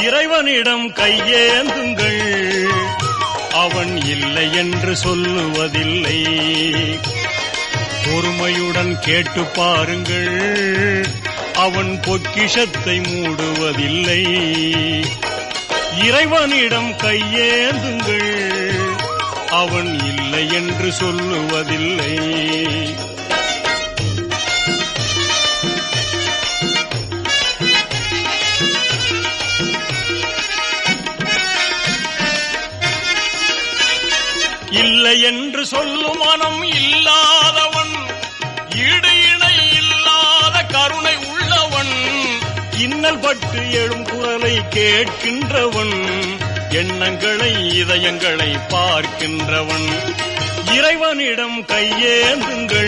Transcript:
இறைவனிடம் கையேந்துங்கள், அவன் இல்லை என்று சொல்லுவதில்லை. பொறுமையுடன் கேட்டு பாருங்கள், அவன் பொக்கிஷத்தை மூடுவதில்லை. இறைவனிடம் கையேந்துங்கள், அவன் இல்லை என்று சொல்லுவதில்லை. இல்லை என்று சொல்லும் மனம் இல்லாதவன், ஈடு இணை இல்லாத கருணை உள்ளவன், இன்னல் பட்டு எழும் குரலை கேட்கின்றவன், எண்ணங்களை இதயங்களை பார்க்கின்றவன். இறைவனிடம் கையேந்துங்கள்.